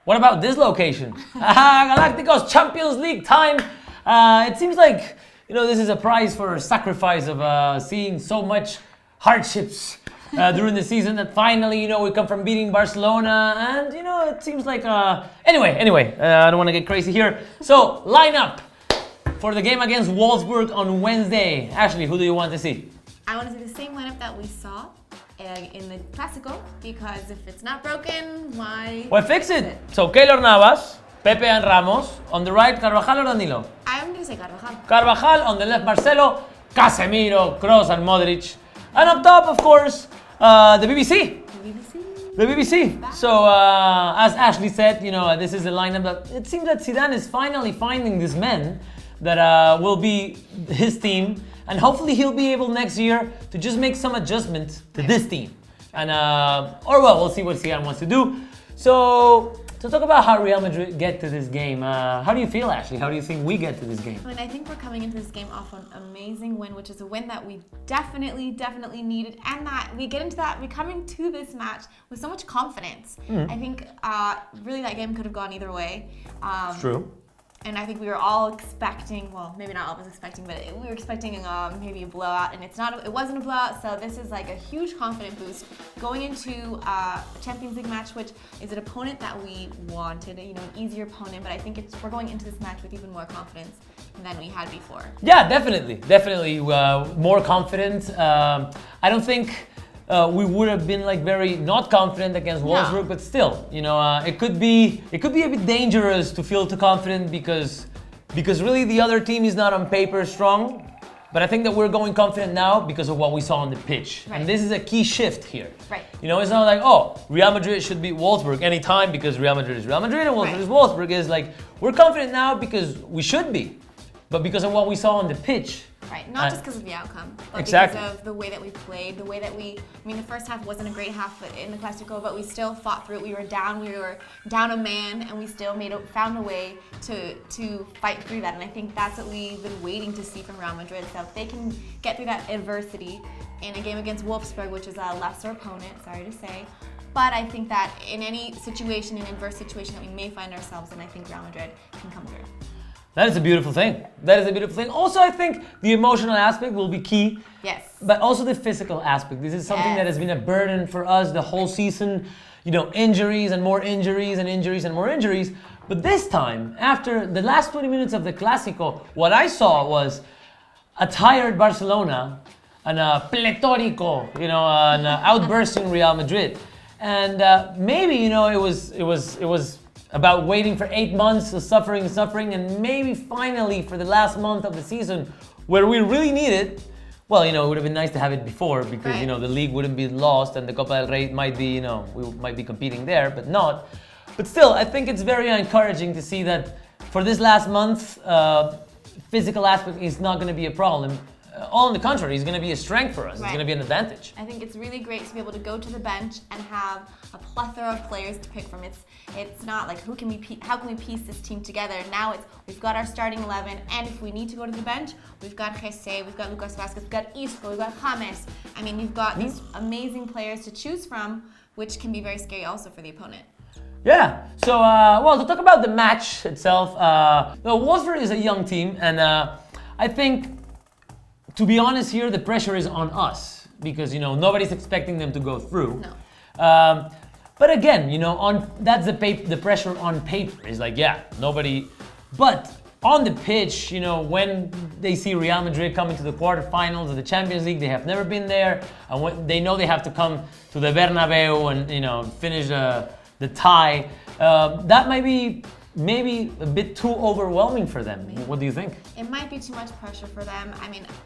What about this location? Galacticos Champions League time. It seems like, this is a prize for sacrifice of seeing so much hardships during the season that finally, we come from beating Barcelona. And, it seems like... Anyway, I don't want to get crazy here. So, lineup for the game against Wolfsburg on Wednesday. Ashley, who do you want to see? I want to see the same lineup that we saw in the Clásico, because if it's not broken, why? Well, fix it. So, Keylor Navas, Pepe and Ramos. On the right, Carvajal or Danilo? I'm going to say Carvajal. Carvajal. On the left, Marcelo, Casemiro, Kroos and Modric. And up top, of course, the BBC. The BBC. So, as Ashley said, this is a lineup that it seems that Zidane is finally finding these men that will be his team. And hopefully he'll be able next year to just make some adjustments to this team. And, we'll see what Zidane wants to do. So, to talk about how Real Madrid get to this game, how do you feel, Ashley? How do you think we get to this game? I think we're coming into this game off an amazing win, which is a win that we definitely needed. And that we get into that, we're coming to this match with so much confidence. I think really that game could have gone either way. It's true. And I think we were all expecting, well, maybe not all of us expecting, but we were expecting maybe a blowout, and it wasn't a blowout, so this is like a huge confident boost going into a Champions League match, which is an opponent that we wanted, an easier opponent, but I think we're going into this match with even more confidence than we had before. Yeah, definitely more confident. I don't think we would have been very not confident against Wolfsburg, but still, it could be a bit dangerous to feel too confident because really the other team is not on paper strong. But I think that we're going confident now because of what we saw on the pitch. Right. And this is a key shift here. Right. It's not like, Real Madrid should beat Wolfsburg anytime because Real Madrid is Real Madrid and Wolfsburg is Wolfsburg. Is we're confident now because we should be, but because of what we saw on the pitch. Right, not just because of the outcome, but exactly. Because of the way that we played, the way that the first half wasn't a great half in the Clásico, but we still fought through it. We were down a man, and we still found a way to fight through that. And I think that's what we've been waiting to see from Real Madrid. So if they can get through that adversity in a game against Wolfsburg, which is a lesser opponent, sorry to say, but I think that in any situation, an adverse situation that we may find ourselves in, I think Real Madrid can come through. That is a beautiful thing. Also, I think the emotional aspect will be key. Yes. But also the physical aspect. This is something that has been a burden for us the whole season. Injuries and more injuries and injuries and more injuries. But this time, after the last 20 minutes of the Clásico, what I saw was a tired Barcelona and a pletórico, an outbursting Real Madrid. And maybe, it was about waiting for 8 months of suffering, and maybe finally for the last month of the season where we really need it. Well, it would have been nice to have it before because, the league wouldn't be lost and the Copa del Rey might be, we might be competing there, but not. But still, I think it's very encouraging to see that for this last month, physical aspect is not going to be a problem. On the contrary, it's going to be a strength for us. Right. It's going to be an advantage. I think it's really great to be able to go to the bench and have a plethora of players to pick from. It's not like how can we piece this team together? Now we've got our starting 11, and if we need to go to the bench, we've got Jesse, we've got Lucas Vázquez, we've got Isco, we've got James. You've got these amazing players to choose from, which can be very scary also for the opponent. Yeah. So, to talk about the match itself, Wolfsburg is a young team, and I think, to be honest here, the pressure is on us because, nobody's expecting them to go through. No. But again, that's the pressure on paper. It's nobody. But on the pitch, when they see Real Madrid coming to the quarterfinals of the Champions League, they have never been there. And when they know they have to come to the Bernabeu and, finish the tie, that might be maybe a bit too overwhelming for them. Maybe. What do you think? It might be too much pressure for them.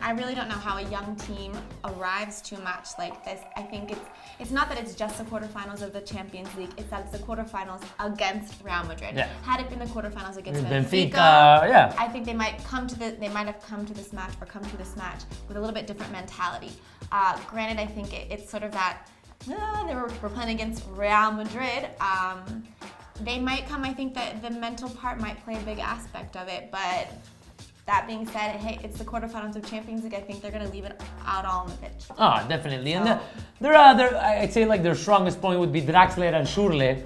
I really don't know how a young team arrives to a match like this. I think it's not that it's just the quarterfinals of the Champions League, it's that it's the quarterfinals against Real Madrid. Yeah. Had it been the quarterfinals against Benfica, I think they might have come to this match with a little bit different mentality. Granted, I think it's sort of that we're playing against Real Madrid. They might come, I think that the mental part might play a big aspect of it, but that being said, hey, it's the quarterfinals of Champions League. I think they're going to leave it out all on the pitch. Ah, definitely. And I'd say like their strongest point would be Draxler and Schürrle.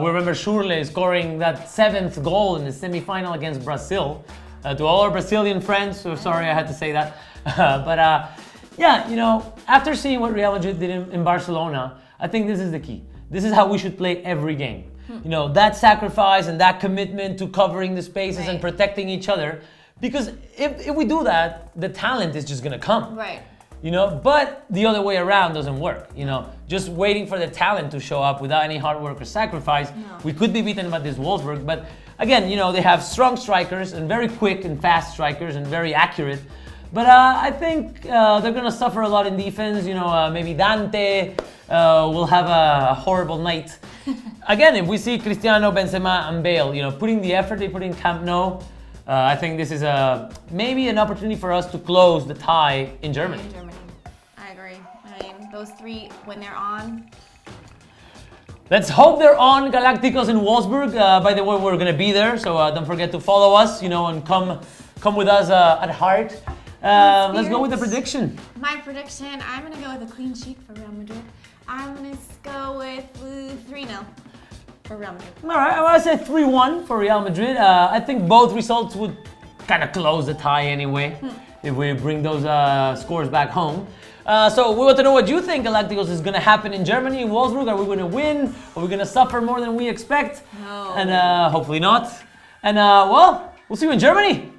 We remember Schürrle scoring that 7th goal in the semi-final against Brazil. To all our Brazilian friends, so sorry I had to say that. Yeah, you know, after seeing what Real Madrid did in Barcelona, I think this is the key. This is how we should play every game. You know, that sacrifice and that commitment to covering the spaces and protecting each other. Because if we do that, the talent is just gonna come. Right. You know, but the other way around doesn't work. You know, just waiting for the talent to show up without any hard work or sacrifice. No. We could be beaten by this Wolfsburg, but again, you know, they have strong strikers and very quick and fast strikers and very accurate. But I think they're gonna suffer a lot in defense. You know, maybe Dante will have a horrible night. Again, if we see Cristiano, Benzema, and Bale, you know, putting the effort they put in Camp Nou, I think this is maybe an opportunity for us to close the tie in Germany. In Germany, I agree. I mean, those three, when they're on. Let's hope they're on Galacticos in Wolfsburg. By the way, we're gonna be there, so don't forget to follow us, you know, and come with us at heart. Let's go with the prediction. My prediction, I'm gonna go with a clean sheet for Real Madrid. I'm gonna go with 3-0 for Real Madrid. All right, I want to say 3-1 for Real Madrid. I think both results would kind of close the tie anyway if we bring those scores back home. So we want to know what you think Galacticos is going to happen in Germany, in Wolfsburg. Are we going to win? Are we going to suffer more than we expect? No. And hopefully not. And well, we'll see you in Germany.